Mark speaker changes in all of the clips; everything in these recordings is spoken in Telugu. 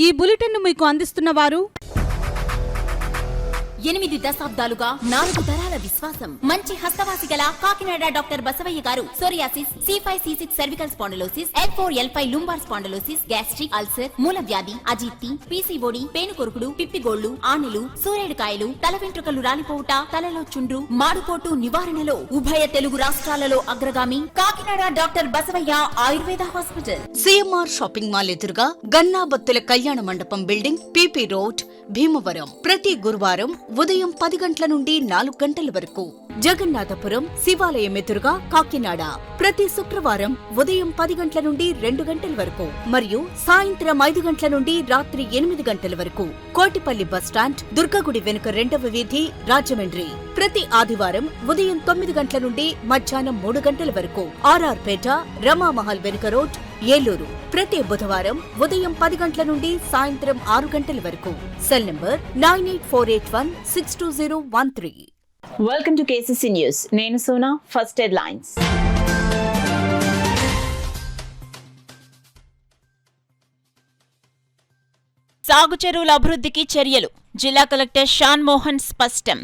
Speaker 1: ఈ బులెటిన్ మీకు అందిస్తున్న వారు
Speaker 2: 8 దశాబ్దాలుగా 4 తరాల విశ్వాసం. మంచి హస్తవాసి గల కాకినాడ డాక్టర్ బసవయ్య గారు psoriasis, C5C6 cervical spondylosis, L4L5 lumbar spondylosis, gastric ulcer, మూల వ్యాధి, అజీర్తి, PCOD, పేనుకొరుకుడు, పిప్పిగోళ్లు, ఆనెలు, సూరేడుకాయలు, తల వెంట్రుకలు రాలిపోవుట, తలలో చుండ్రు, మాడుపోటు నివారణలో ఉభయ తెలుగు రాష్ట్రాలలో అగ్రగామి Kakinada doctor Basavaiah Ayurveda hospital.
Speaker 3: CMR shopping mall ఎదురుగా గన్నాబత్తుల కళ్యాణ మండపం బిల్డింగ్, PP రోడ్, భీమవరం. ప్రతి గురువారం ఉదయం 10 గంటల నుండి 4 గంటల వరకు. జగన్నాథపురం శివాలయం ఎదురుగా కాకినాడ ప్రతి శుక్రవారం ఉదయం 10 గంటల నుండి 2 గంటల వరకు మరియు సాయంత్రం 5 గంటల నుండి రాత్రి 8 గంటల వరకు. కోటిపల్లి బస్టాండ్, దుర్గగుడి వెనుక 2వ వీధి, రాజమండ్రి. ప్రతి ఆదివారం ఉదయం 9 గంటల నుండి మధ్యాహ్నం 3 గంటల వరకు. RR పేట, రమామహల్ వెనుక రోడ్, ఏలూరు. ప్రతి బుధవారం ఉదయం 10 గంటల నుండి సాయంత్రం 6 గంటల వరకు. Cell number 9848162013.
Speaker 4: Welcome to KCC news. నేను సోనా. First headlines.
Speaker 2: సాగు చెరువుల అభివృద్ధికి చర్యలు. జిల్లా కలెక్టర్ షాన్ మోహన్ స్పష్టం.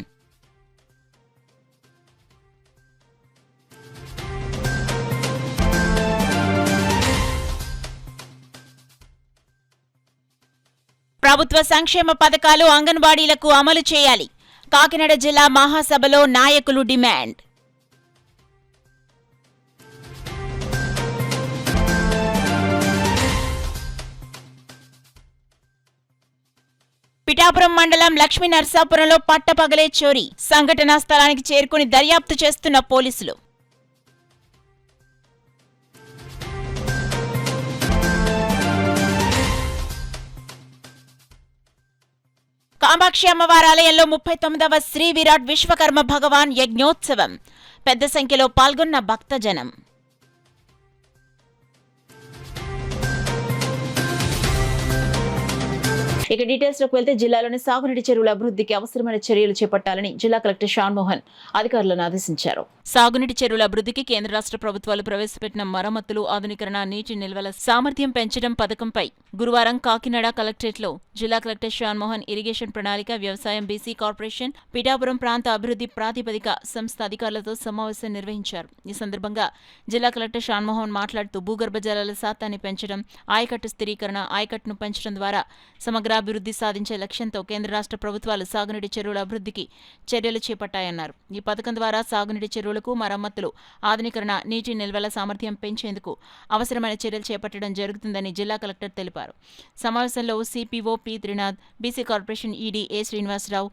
Speaker 2: ప్రభుత్వ సంక్షేమ పథకాలు అంగన్వాడీలకు అమలు చేయాలి. కాకినాడ జిల్లా మహాసభలో నాయకులు డిమాండ్. పిఠాపురం మండలం లక్ష్మీ నర్సాపురంలో పట్టపగలే చోరీ. సంఘటనా స్థలానికి చేరుకుని దర్యాప్తు చేస్తున్న పోలీసులు. కామాక్షి అమ్మవారి ఆలయంలో 39వ శ్రీ విరాట్ విశ్వకర్మ భగవాన్ యజ్ఞోత్సవం. పెద్ద సంఖ్యలో పాల్గొన్న భక్తజనం.
Speaker 4: ఇక డీటెయిల్స్ లోకి వెళ్తే జిల్లాలోని సాగునీటి చెరువుల అభివృద్ధికి అవసరమైన చర్యలు చేపట్టాలని జిల్లా కలెక్టర్ షాన్ మోహన్ అధికారులను ఆదేశించారు.
Speaker 2: సాగునీటి చెరువుల అభివృద్ధికి కేంద్ర రాష్ట్ర ప్రభుత్వాలు ప్రవేశపెట్టిన మరమ్మతులు, ఆధునీకరణ, నీటి నిల్వల సామర్థ్యం పెంచడం పథకంపై గురువారం కాకినాడ కలెక్టరేట్లో జిల్లా కలెక్టర్ షాన్ మోహన్ ఇరిగేషన్ ప్రణాళిక, వ్యవసాయం, BC కార్పొరేషన్, పిఠాపురం ప్రాంత అభివృద్ధి ప్రాతిపదిక సంస్థ అధికారులతో సమావేశం నిర్వహించారు. ఈ సందర్భంగా జిల్లా కలెక్టర్ షాన్ మోహన్ మాట్లాడుతూ భూగర్భ జలాల శాతాన్ని పెంచడం, ఆయకట్టు స్థిరీకరణ, ఆయకట్టును పెంచడం ద్వారా సమగ్ర అభివృద్ధి సాధించే లక్ష్యంతో కేంద్ర రాష్ట్ర ప్రభుత్వాలు సాగునీటి చెరువుల అభివృద్ధికి చర్యలు చేపట్టాయన్నారు. ఈ పథకం ద్వారా సాగునీటి చెరువులకు మరమ్మతులు, ఆధునీకరణ, నీటి నిల్వల సామర్థ్యం పెంచేందుకు అవసరమైన చర్యలు చేపట్టడం జరుగుతుందని జిల్లా కలెక్టర్ తెలిపారు. సమావేశంలో CPO P. Trinath, BC corporation ED A. Srinivasarao,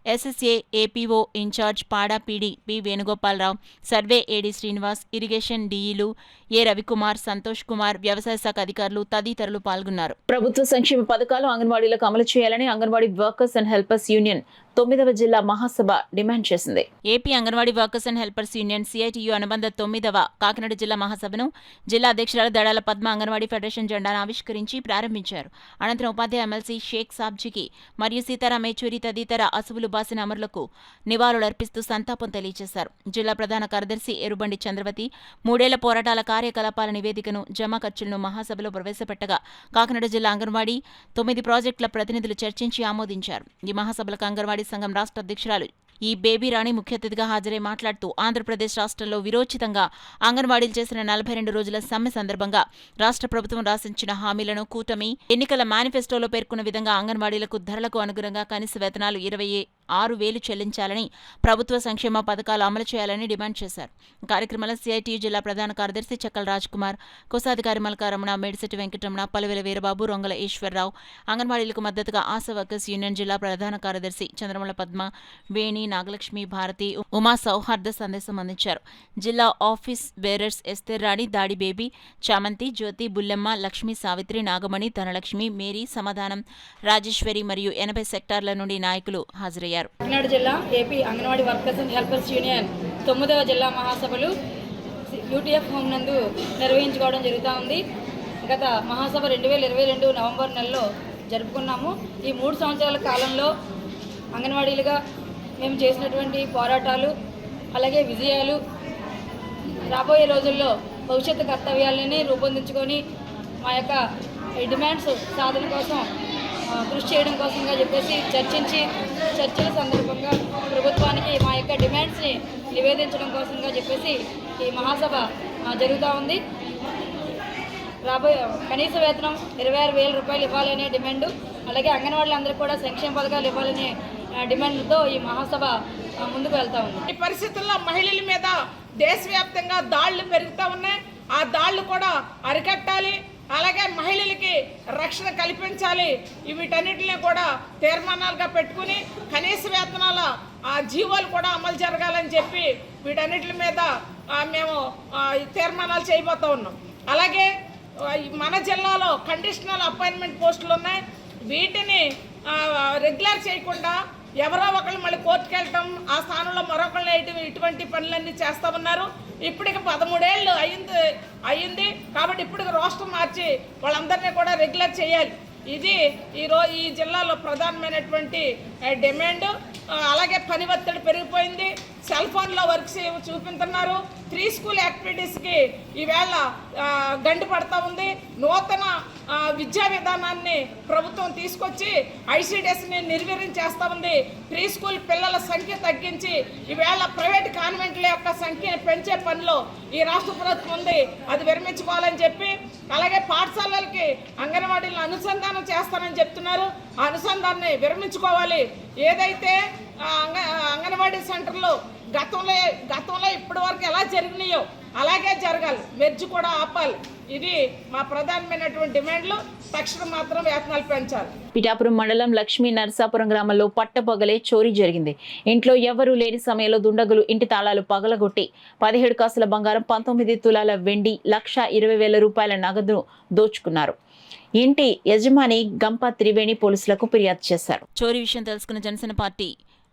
Speaker 2: SSA APO in charge పాడా PD P. Venugopalarao, survey AD Srinivas, irrigation DEలు A. రవికుమార్, సంతోష్ కుమార్, వ్యవసాయ శాఖ అధికారులు తదితరులు పాల్గొన్నారు.
Speaker 4: ప్రభుత్వ సంక్షేమ పథకాలు అంగన్వాడీలకు అమలు చేయాలని anganwadi workers and helpers union 9వ జిల్లా మహాసభ డిమాండ్ చేసింది.
Speaker 2: AP anganwadi workers and helpers union CITU అనుబంధ 9వ కాకినాడ జిల్లా మహాసభను జిల్లా అధ్యక్షురాలు దడాల పద్మ అంగన్వాడీ ఫెడరేషన్ జెండాను ఆవిష్కరించి ప్రారంభించారు. అనంతరం ఉపాధ్యాయ ఎమ్మెల్సీ షేక్ సాబ్జీకి మరియు సీతారాం యేచూరి తదితర అసువులు బాసిన అమరులకు నివాళులర్పిస్తూ సంతాపం తెలియజేశారు. జిల్లా ప్రధాన కార్యదర్శి ఎరుబండి చంద్రవతి 3 ఏళ్ల పోరాటాల కార్యకలాపాల నివేదికను, జమా ఖర్చులను మహాసభలో ప్రవేశపెట్టగా కాకినాడ జిల్లా అంగన్వాడీ 9 ప్రాజెక్టుల ప్రతినిధులు చర్చించి ఆమోదించారు. ఈ మహాసభలకు అంగన్వాడీ సంఘం రాష్ట్ర అధ్యక్షురాలు ఈ బేబీ రాణి ముఖ్య అతిథిగా హాజరై మాట్లాడుతూ ఆంధ్రప్రదేశ్ రాష్ట్రంలో విరోచితంగా అంగన్వాడీలు చేసిన 42 రోజుల సమ్మె సందర్భంగా రాష్ట్ర ప్రభుత్వం రాసించిన హామీలను కూటమి ఎన్నికల మేనిఫెస్టోలో పేర్కొన్న విధంగా అంగన్వాడీలకు ధరలకు అనుగుణంగా కనీస వేతనాలు 26,000 చెల్లించాలని, ప్రభుత్వ సంక్షేమ పథకాలు అమలు చేయాలని డిమాండ్ చేశారు. కార్యక్రమంలో CITU జిల్లా ప్రధాన కార్యదర్శి చక్కల రాజ్ కుమార్, కోశాధికారి మల్కారమణ, మేడిశెట్టి వెంకటరమణ, పలువెల వీరబాబు, రొంగల ఈశ్వరరావు, అంగన్వాడీలకు మద్దతుగా ఆశా వర్కర్స్ యూనియన్ జిల్లా ప్రధాన కార్యదర్శి చంద్రమల పద్మ, వేణి, నాగలక్ష్మి, భారతి, ఉమా సౌహార్ద సందేశం అందించారు. జిల్లా ఆఫీస్ బేరర్స్ ఎస్తేర్ రాణి, దాడి బేబీ, చామంతి, జ్యోతి, బుల్లెమ్మ, లక్ష్మి, సావిత్రి, నాగమణి, ధనలక్ష్మి, మేరీ, సమాధానం, రాజేశ్వరి మరియు 80 సెక్టార్ల నుండి నాయకులు హాజరయ్యారు.
Speaker 5: కాకినాడ జిల్లా AP anganwadi workers and helpers union 9వ జిల్లా మహాసభలు UTF హోమ్ నందు నిర్వహించుకోవడం జరుగుతూ ఉంది. గత మహాసభ 2022 నవంబర్ నెలలో జరుపుకున్నాము. ఈ 3 సంవత్సరాల కాలంలో అంగన్వాడీలుగా మేము చేసినటువంటి పోరాటాలు, అలాగే విజయాలు, రాబోయే రోజుల్లో భవిష్యత్తు కర్తవ్యాలని రూపొందించుకొని మా యొక్క డిమాండ్స్ సాధన కోసం కృషి చేయడం కోసంగా చెప్పేసి చర్చల సందర్భంగా ప్రభుత్వానికి మా యొక్క డిమాండ్స్ని నివేదించడం కోసంగా చెప్పేసి ఈ మహాసభ జరుగుతూ ఉంది. రాబోయే కనీస వేతనం 26,000 రూపాయలు ఇవ్వాలనే డిమాండు, అలాగే అంగన్వాడీలందరికీ కూడా సంక్షేమ పథకాలు ఇవ్వాలనే డిమాండ్తో ఈ మహాసభ ముందుకు వెళ్తా ఉంది.
Speaker 6: ఈ పరిస్థితుల్లో మహిళల మీద దేశవ్యాప్తంగా దాడులు పెరుగుతూ ఉన్నాయి. ఆ దాడులు కూడా అరికట్టాలి, అలాగే మహిళలకి రక్షణ కల్పించాలి. వీటన్నిటిని కూడా తీర్మానాలుగా పెట్టుకుని కనీస వేతనాల ఆ జీవోలు కూడా అమలు జరగాలని చెప్పి వీటన్నిటి మీద మేము తీర్మానాలు చేయబోతూ ఉన్నాం. అలాగే మన జిల్లాలో కండిషనల్ అపాయింట్మెంట్ పోస్టులు ఉన్నాయి. వీటిని రెగ్యులర్ చేయకుండా ఎవరో ఒకళ్ళు మళ్ళీ కోర్టుకు వెళ్ళటం, ఆ స్థానంలో మరొకళ్ళు వేయటం, ఇటువంటి పనులన్నీ చేస్తూ ఉన్నారు. ఇప్పటికి 13 ఏళ్ళు అయ్యింది కాబట్టి ఇప్పుడు రోస్టర్ మార్చి వాళ్ళందరినీ కూడా రెగ్యులర్ చేయాలి. ఇది ఈ జిల్లాలో ప్రధానమైనటువంటి డిమాండ్. అలాగే పని ఒత్తిడి పెరిగిపోయింది, సెల్ ఫోన్లో వర్క్స్ చూపించుతున్నారు. 3 స్కూల్ యాక్టివిటీస్కి ఈవేళ గండి పడతా ఉంది. నూతన విద్యా విధానాన్ని ప్రభుత్వం తీసుకొచ్చి ఐసీడీఎస్ని నిర్వీర్యం చేస్తూ ఉంది. 3 స్కూల్ పిల్లల సంఖ్య తగ్గించి ఈవేళ ప్రైవేట్ కాన్వెంట్ల యొక్క సంఖ్యను పెంచే పనిలో ఈ రాష్ట్ర ప్రభుత్వం ఉంది. అది విరమించుకోవాలని చెప్పి, అలాగే పాఠశాలలకి అంగన్వాడీలను అనుసంధానం చేస్తానని చెప్తున్నారు. ఆ అనుసంధానాన్ని విరమించుకోవాలి. ఏదైతే అంగన్వాడీ సెంటర్లు గతంలో ఇప్పటి వరకు ఎలా జరిగినాయో అలాగే జరగాలి, వెజ్ కూడా ఆపాలి. ఇది మా ప్రధానమైనటువంటి డిమాండ్లు. తక్షణం మాత్రం వేతనాలు పెంచాలి.
Speaker 4: పిఠాపురం మండలం లక్ష్మీ నరసాపురం గ్రామంలో పట్టపగలే చోరీ జరిగింది. ఇంట్లో ఎవరూ లేని సమయంలో దుండగులు ఇంటి తాళాలు పగలగొట్టి 17 కాసుల బంగారం, 19 తులాల వెండి, 1,20,000 రూపాయల నగదును దోచుకున్నారు. ఇంటి యజమాని గంప త్రివేణి పోలీసులకు ఫిర్యాదు చేశారు.
Speaker 2: చోరీ విషయం తెలుసుకున్న జనసేన పార్టీ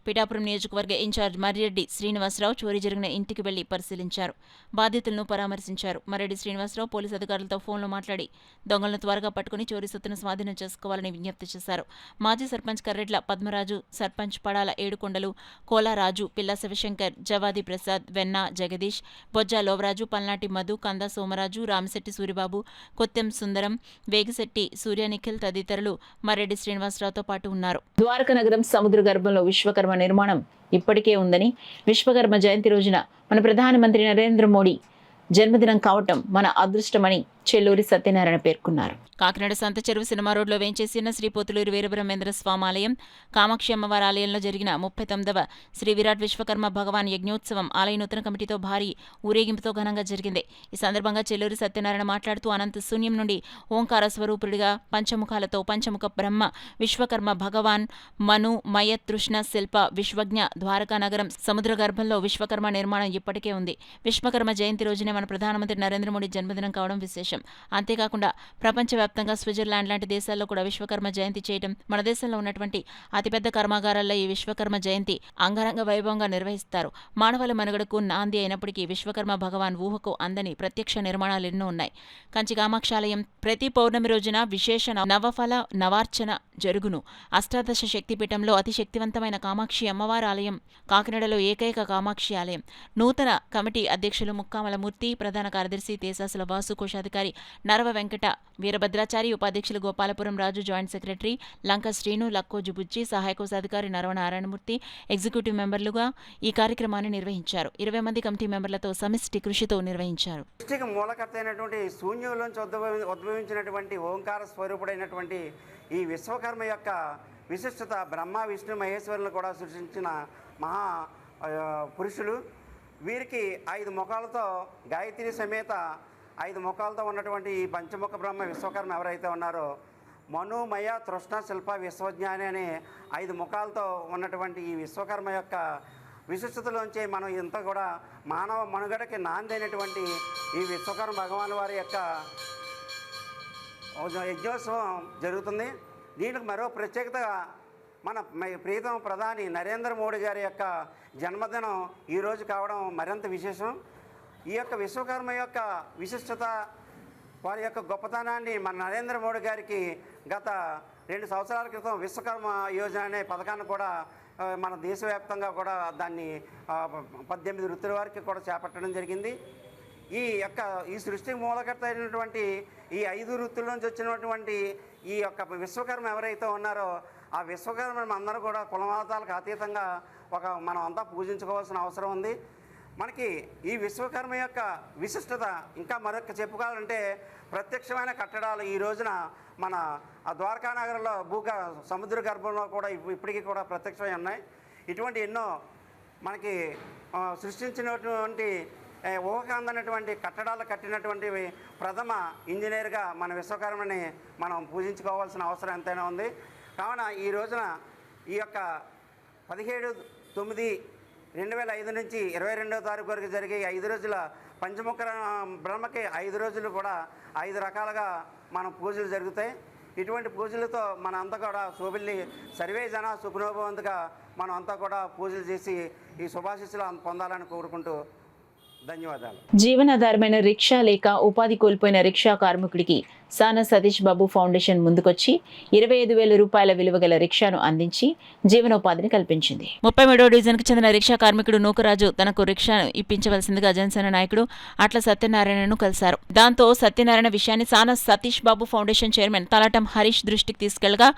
Speaker 2: పిఠాపురం నియోజకవర్గ ఇన్ఛార్జ్ మర్రెడ్డి శ్రీనివాసరావు చోరీ జరిగిన ఇంటికి వెళ్లి పరిశీలించారు. బాధితులను పరామర్శించారు. మర్రెడ్డి శ్రీనివాసరావు పోలీసు అధికారులతో ఫోన్లో మాట్లాడి దొంగలను త్వరగా పట్టుకుని చోరీ సొత్తును స్వాధీనం చేసుకోవాలని విజ్ఞప్తి చేశారు. మాజీ సర్పంచ్ కర్రెడ్ల పద్మరాజు, సర్పంచ్ పడాల ఏడుకొండలు, కోలారాజు, పిల్ల శివశంకర్, జవాది ప్రసాద్, వెన్న జగదీష్, బొజ్జా లోవరాజు, పల్నాటి మధు, కంద సోమరాజు, రామశెట్టి సూరిబాబు, కొత్తెం సుందరం, వేగిశెట్టి సూర్య నిఖిల్ తదితరులు మర్రెడ్డి శ్రీనివాసరావుతో పాటు ఉన్నారు.
Speaker 4: ద్వారకా నగరం సముద్ర గర్భంలో విశ్వకర్మ నిర్మాణం ఇప్పటికే ఉందని, విశ్వకర్మ జయంతి రోజున మన ప్రధానమంత్రి నరేంద్ర మోడీ జన్మదినం కావటం మన అదృష్టమని చెల్లూరి సత్యనారాయణ పేర్కొన్నారు.
Speaker 2: కాకినాడ సంత చెరువు సినిమా రోడ్లో వేంచేసిన శ్రీ పోతులూరి వీరబ్రహ్మేంద్ర స్వామి ఆలయం, కామాక్షి అమ్మవారి ఆలయంలో జరిగిన 39వ శ్రీ విరాట్ విశ్వకర్మ భగవాన్ యజ్ఞోత్సవం ఆలయ నూతన కమిటీతో భారీ ఊరేగింపుతో ఘనంగా జరిగింది. ఈ సందర్భంగా చెల్లూరి సత్యనారాయణ మాట్లాడుతూ అనంత శూన్యం నుండి ఓంకార స్వరూపుడిగా పంచముఖాలతో పంచముఖ బ్రహ్మ విశ్వకర్మ భగవాన్ మను మయ తృష్ణ శిల్ప విశ్వజ్ఞ ద్వారకా నగరం సముద్ర గర్భంలో విశ్వకర్మ నిర్మాణం ఇప్పటికే ఉంది. విశ్వకర్మ జయంతి రోజునే మన ప్రధానమంత్రి నరేంద్ర మోడీ జన్మదినం కావడం విశేషం. అంతేకాకుండా ప్రపంచవ్యాప్తంగా స్విట్జర్లాండ్ లాంటి దేశాల్లో కూడా విశ్వకర్మ జయంతి చేయడం, మన దేశంలో ఉన్నటువంటి అతిపెద్ద కర్మాగారాల్లో ఈ విశ్వకర్మ జయంతి అంగరంగ వైభవంగా నిర్వహిస్తారు. మానవుల మనుగడకు నాంది అయినప్పటికీ విశ్వకర్మ భగవాన్ ఊహకు అందని ప్రత్యక్ష నిర్మాణాలు ఎన్నో ఉన్నాయి. కంచి కామాక్షాలయం ప్రతి పౌర్ణమి రోజున విశేష నవఫల నవార్చన జరుగును. అష్టాదశ శక్తిపీఠంలో అతి శక్తివంతమైన కామాక్షి అమ్మవారి ఆలయం కాకినాడలో ఏకైక కామాక్షి ఆలయం. నూతన కమిటీ అధ్యక్షులు ముక్కామలమూర్తి, ప్రధాన కార్యదర్శి తేసాసుల వాసు, కోశాధికారి నరవ వెంకట వీరభద్రాచారి, ఉపాధ్యక్షులు గోపాలపురం రాజు, జాయింట్ సెక్రటరీ లంక శ్రీను, లక్కోజు బుజ్జి, సహాయ కోశాధికారి నరవ నారాయణమూర్తి ఎగ్జిక్యూటివ్ మెంబర్లుగా ఈ కార్యక్రమాన్ని నిర్వహించారు. 20 మంది కమిటీ మెంబర్లతో సమిష్టి కృషితో నిర్వహించారు.
Speaker 7: మూలకర్త అయినటువంటి శూన్యంలోంచి ఉద్భవించినటువంటి ఓంకార స్వరూపుడైనటువంటి ఈ విశ్వకర్మ యొక్క విశిష్టత బ్రహ్మ విష్ణు మహేశ్వరులను కూడా సృష్టించిన మహా పురుషులు. వీరికి 5 ముఖాలతో గాయత్రి సమేత 5 ముఖాలతో ఉన్నటువంటి ఈ పంచముఖ బ్రహ్మ విశ్వకర్మ ఎవరైతే ఉన్నారో మనుమయ తృష్ణ శిల్ప విశ్వజ్ఞాని అనే 5 ముఖాలతో ఉన్నటువంటి ఈ విశ్వకర్మ యొక్క విశిష్టతలోంచి మనం ఇంత కూడా మానవ మనుగడకి నాందైనటువంటి ఈ విశ్వకర్మ భగవాన్ వారి యొక్క యజ్ఞోత్సవం జరుగుతుంది. దీనికి మరో ప్రత్యేకతగా మన ప్రీతమ ప్రధాని నరేంద్ర మోడీ గారి యొక్క జన్మదినం ఈరోజు కావడం మరింత విశేషం. ఈ యొక్క విశ్వకర్మ యొక్క విశిష్టత, వారి యొక్క గొప్పతనాన్ని మన నరేంద్ర మోడీ గారికి గత 2 సంవత్సరాల క్రితం విశ్వకర్మ యోజన అనే పథకాన్ని కూడా మన దేశవ్యాప్తంగా కూడా దాన్ని 18 వృత్తుల వారికి కూడా చేపట్టడం జరిగింది. ఈ సృష్టికి మూలకర్త అయినటువంటి ఈ 5 వృత్తుల నుంచి వచ్చినటువంటి ఈ యొక్క విశ్వకర్మ ఎవరైతే ఉన్నారో ఆ విశ్వకర్మను అందరూ కూడా కులమతాలకు అతీతంగా మనం అంతా పూజించుకోవాల్సిన అవసరం ఉంది. మనకి ఈ విశ్వకర్మ యొక్క విశిష్టత ఇంకా మరొక చెప్పుకోవాలంటే ప్రత్యక్షమైన కట్టడాలు ఈ రోజున మన ద్వారకా నగరంలో సముద్ర గర్భంలో కూడా ఇప్పటికీ కూడా ప్రత్యక్షమై ఉన్నాయి. ఇటువంటి ఎన్నో మనకి సృష్టించినటువంటి ఊహకు అందనటువంటి కట్టడాలు కట్టినటువంటి ప్రథమ ఇంజనీర్గా మన విశ్వకర్మని మనం పూజించుకోవాల్సిన అవసరం ఎంతైనా ఉంది. కావున ఈ రోజున ఈ యొక్క 17/9/2005 నుంచి 22వ తారీఖు వరకు జరిగే 5 రోజుల పంచముఖ బ్రహ్మకి 5 రోజులు కూడా 5 రకాలుగా మనం పూజలు జరుగుతాయి. ఇటువంటి పూజలతో మనంతా కూడా శోభిల్లి సర్వే జన సుఖనోభవంతుగా మనం అంతా కూడా పూజలు చేసి ఈ శుభాశిస్సులు పొందాలని కోరుకుంటూ ధన్యవాదాలు.
Speaker 4: జీవనాధారమైన రిక్షా లేక ఉపాధి కోల్పోయిన రిక్షా కార్మికుడికి సానా సతీష్ బాబు ఫౌండేషన్ ముందుకొచ్చి 25,000 రూపాయల విలువ గల రిక్షాను అందించి జీవనోపాధిని కల్పించింది.
Speaker 2: 33వ డివిజన్కు చెందిన రిక్షా కార్మికుడు నూకరాజు తనకు రిక్షాను ఇప్పించవలసిందిగా జనసేన నాయకుడు అట్ల సత్యనారాయణను కలిశారు. దాంతో సత్యనారాయణ విషయాన్ని సానా సతీష్ బాబు ఫౌండేషన్ చైర్మన్ తలాటం హరీష్ దృష్టికి తీసుకెళ్లగా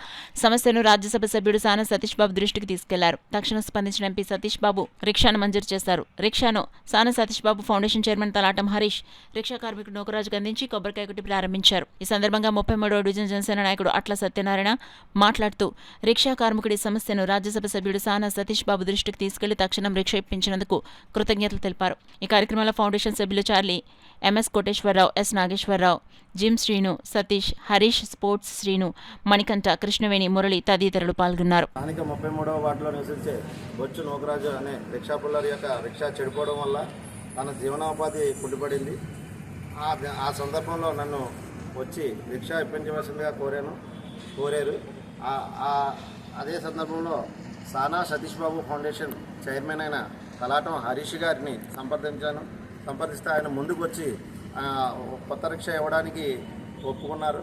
Speaker 2: సమస్యను రాజ్యసభ సభ్యుడు సానా సతీష్ బాబు దృష్టికి తీసుకెళ్లారు. తక్షణం స్పందించిన ఎంపీ సతీష్ బాబు రిక్షాను మంజూరు చేశారు. రిక్షాను Sana Satish Babu foundation chairman Talatam Harish rickshaw కార్మికుడు నూకరాజుకు అందించి కొబ్బరికాయ కొట్టి ప్రారంభించారు. ఈ సందర్భంగా 33వ డివిజన్ జనసేన నాయకుడు అట్ల సత్యనారాయణ మాట్లాడుతూ రిక్షా కార్మికుడి సమస్యను రాజ్యసభ సభ్యుడు సానా సతీష్ బాబు దృష్టికి తీసుకెళ్లి తక్షణం రిక్షా ఇప్పించినందుకు కృతజ్ఞతలు తెలిపారు. ఈ కార్యక్రమంలో ఫౌండేషన్ సభ్యులు Charlie, MS Koteswararao, S Nageswararao, gym Srinu, Satish, Harish, sports Srinu, Manikanta, Krishnaveni, Murali తదితరులు పాల్గొన్నారు.
Speaker 8: 33వ వార్డులో నివసించే బొచ్చు నూకరాజు అనే రిక్షా పుల్లర్ యొక్క రిక్షా చెడిపోవడం వల్ల తన జీవనోపాధి కుంటుపడింది. ఆ సందర్భంలో నన్ను వచ్చి రిక్షా ఇప్పించవలసిందిగా కోరారు. అదే సందర్భంలో సానా సతీష్ బాబు ఫౌండేషన్ చైర్మన్ అయిన తలాటం హరీష్ గారిని సంప్రదిస్తే ఆయన ముందుకు వచ్చి కొత్త రిక్షా ఇవ్వడానికి ఒప్పుకున్నారు.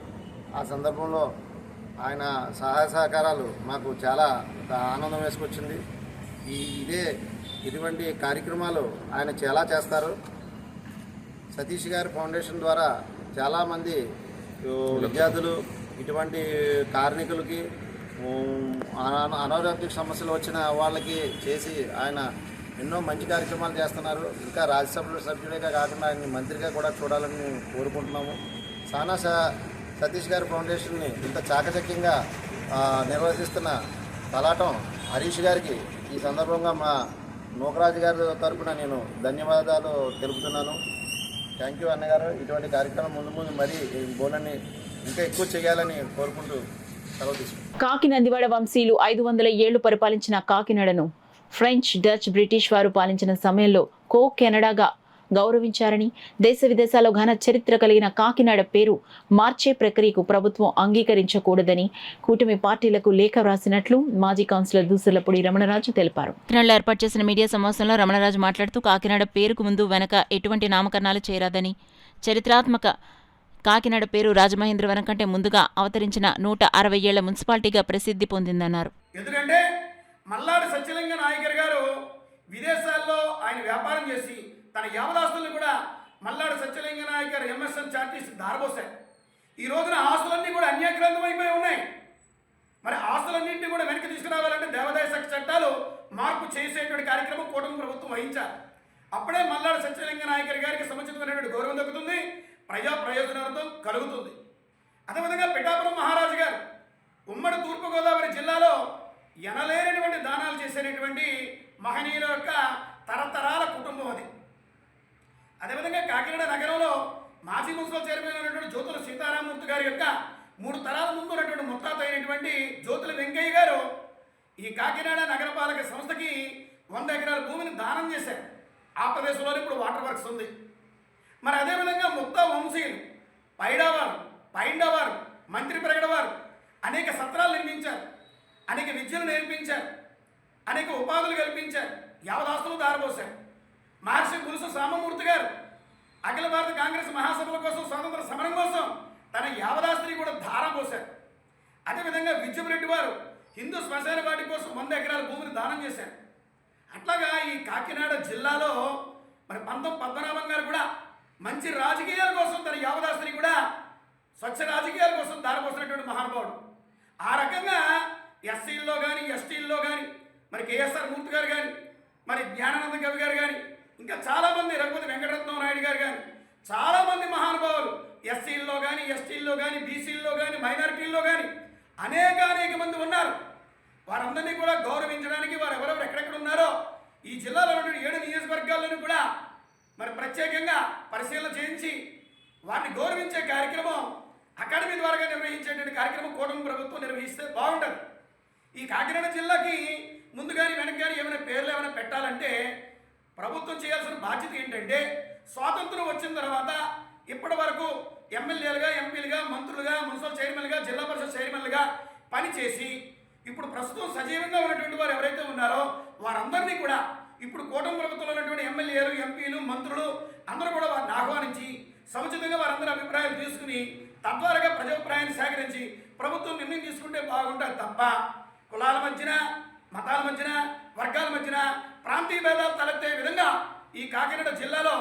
Speaker 8: ఆ సందర్భంలో ఆయన సహాయ సహకారాలు మాకు చాలా ఆనందం వేసుకొచ్చింది. ఇటువంటి కార్యక్రమాలు ఆయన చాలా చేస్తారు. సతీష్ గారి ఫౌండేషన్ ద్వారా చాలామంది విద్యార్థులు, ఇటువంటి కార్మికులకి, అనారోగ్య సమస్యలు వచ్చిన వాళ్ళకి చేసి ఆయన ఎన్నో మంచి కార్యక్రమాలు చేస్తున్నారు. ఇంకా రాజ్యసభ సభ్యుడిగా కాకుండా ఆయన మంత్రిగా కూడా చూడాలని కోరుకుంటున్నాము. సానా సతీష్ గారి ఫౌండేషన్ని ఇంత చాకచక్యంగా నిర్వహిస్తున్న తలాటం హరీష్ గారికి ఈ సందర్భంగా మా నూకరాజు గారి తరఫున నేను ధన్యవాదాలు తెలుపుతున్నాను. థ్యాంక్ యూ అన్నగారు. ఇటువంటి కార్యక్రమం ముందు మరీ బోనని ఇంకా ఎక్కువ చేయాలని కోరుకుంటూ సెలవు తీసుకుంటాను.
Speaker 4: కాకినందివాడ వంశీయులు 500 ఏళ్లు పరిపాలించిన కాకినాడను ఫ్రెంచ్, డచ్, బ్రిటిష్ వారు పాలించిన సమయంలో కెనడాగా గౌరవించారని, దేశ విదేశాల్లో ఘన చరిత్ర కలిగిన కాకినాడ పేరు మార్చే ప్రక్రియకు ప్రభుత్వం అంగీకరించకూడదని కూటమి పార్టీలకు లేఖ వ్రాసినట్లు మాజీ కౌన్సిలర్ దూసర్లపూడి రమణరాజు తెలిపారు.
Speaker 2: కాకినాడలో ఏర్పాటు చేసిన మీడియా సమావేశంలో రమణరాజు మాట్లాడుతూ కాకినాడ పేరుకు ముందు వెనక ఎటువంటి నామకరణాలు చేయరాదని, చరిత్రాత్మక కాకినాడ పేరు రాజమహేంద్రవరం కంటే ముందుగా అవతరించిన 160 ఏళ్ల మున్సిపాలిటీగా ప్రసిద్ధి పొందిందన్నారు.
Speaker 9: ఎందుకంటే మల్లాడి సత్యలింగ నాయకర్ గారు విదేశాల్లో ఆయన వ్యాపారం చేసి తన యావదాస్తులను కూడా మల్లాడి సత్యలింగ నాయకర్ ఎంఎస్ఎన్ చార్టీస్ దారబోసాయి. ఈ రోజున ఆస్తులన్నీ కూడా అన్యాక్రాంతం అయిపోయి ఉన్నాయి. మరి ఆస్తులన్నింటినీ కూడా వెనక్కి తీసుకురావాలంటే దేవాదాయ శాఖ చట్టాలు మార్పు చేసేటువంటి కార్యక్రమం కూటమి ప్రభుత్వం వహించాలి. అప్పుడే మల్లాడి సత్యలింగ నాయకర్ గారికి సముచితమైనటువంటి గౌరవం దక్కుతుంది, ప్రజా ప్రయోజనార్థం కలుగుతుంది. అదేవిధంగా పిఠాపురం మహారాజు గారు ఉమ్మడి తూర్పుగోదావరి జిల్లాలో ఎనలేనటువంటి దానాలు చేసేటటువంటి మహనీయుల యొక్క తరతరాల కుటుంబం అది. అదేవిధంగా కాకినాడ నగరంలో మాజీ మున్సిపల్ చైర్మన్ అయినటువంటి జ్యోతుల సీతారామూర్తి గారి యొక్క 3 తరాల ముందు ఉన్నటువంటి ముత్తాత అయినటువంటి జ్యోతుల వెంకయ్య గారు ఈ కాకినాడ నగరపాలక సంస్థకి 100 ఎకరాల భూమిని దానం చేశారు. ఆ ప్రదేశంలో ఇప్పుడు వాటర్ వర్క్స్ ఉంది. మరి అదేవిధంగా ముత్తా వంశీయులు పైండవారు మంత్రి ప్రగడవారు అనేక సత్రాలు నిర్మించారు, అనేక విద్యలు నేర్పించారు, అనేక ఉపాధులు కల్పించారు, యావదాస్తులు దారబోశారు. మహర్షి గురుసు సామమూర్తి గారు అఖిల భారత కాంగ్రెస్ మహాసభల కోసం, స్వాతంత్ర సమరం కోసం తన యావదాస్తిని కూడా ధారపోశారు. అదేవిధంగా విద్యురెడ్డి వారు హిందూ శ్మశాన వాటి కోసం 100 ఎకరాల భూమిని దానం చేశారు. అట్లాగా ఈ కాకినాడ జిల్లాలో మరి పంతం పద్మనాభం గారు కూడా మంచి రాజకీయాల కోసం తన యావదాస్తిని కూడా స్వచ్ఛ రాజకీయాల కోసం దారిపోసినటువంటి మహానుభావుడు. ఆ రకంగా ఎస్సీల్లో కానీ ఎస్టీల్లో కానీ మరి కేఎస్ఆర్ మూర్తి గారు కానీ మరి జ్ఞానానంద కవి గారు కానీ ఇంకా చాలామంది రఘుపతి వెంకటరత్నం నాయుడు గారు కానీ చాలామంది మహానుభావులు ఎస్సీల్లో కానీ ఎస్టీల్లో కానీ బీసీల్లో కానీ మైనారిటీల్లో కానీ అనేక మంది ఉన్నారు. వారందరినీ కూడా గౌరవించడానికి వారు ఎవరెవరు ఎక్కడెక్కడ ఉన్నారో ఈ జిల్లాలో ఉన్న 7 నియోజకవర్గాలను కూడా మరి ప్రత్యేకంగా పరిశీలన చేయించి వారిని గౌరవించే కార్యక్రమం అకాడమీ ద్వారా నిర్వహించేటువంటి కార్యక్రమం కూటమి ప్రభుత్వం నిర్వహిస్తే బాగుంటుంది. ఈ కాకినాడ జిల్లాకి ముందు కానీ వెనక కానీ ఏమైనా పేర్లు ఏమైనా పెట్టాలంటే ప్రభుత్వం చేయాల్సిన బాధ్యత ఏంటంటే స్వాతంత్రం వచ్చిన తర్వాత ఇప్పటి వరకు ఎమ్మెల్యేలుగా ఎంపీలుగా మంత్రులుగా మున్సిపల్ చైర్మన్లుగా జిల్లా పరిషత్ చైర్మన్లుగా పనిచేసి ఇప్పుడు ప్రస్తుతం సజీవంగా ఉన్నటువంటి వారు ఎవరైతే ఉన్నారో వారందరినీ కూడా ఇప్పుడు కూటమి ప్రభుత్వంలో ఉన్నటువంటి ఎమ్మెల్యేలు ఎంపీలు మంత్రులు అందరూ కూడా వారిని ఆహ్వానించి సముచితంగా వారందరి అభిప్రాయాలు తీసుకుని తద్వారాగా ప్రజాభిప్రాయాన్ని సేకరించి ప్రభుత్వం నిర్ణయం తీసుకుంటే బాగుంటుంది తప్ప కులాల మధ్యన మతాల మధ్యన వర్గాల మధ్యన ప్రాంతీయ భేదాలు తలెత్తే విధంగా ఈ కాకినాడ జిల్లాలో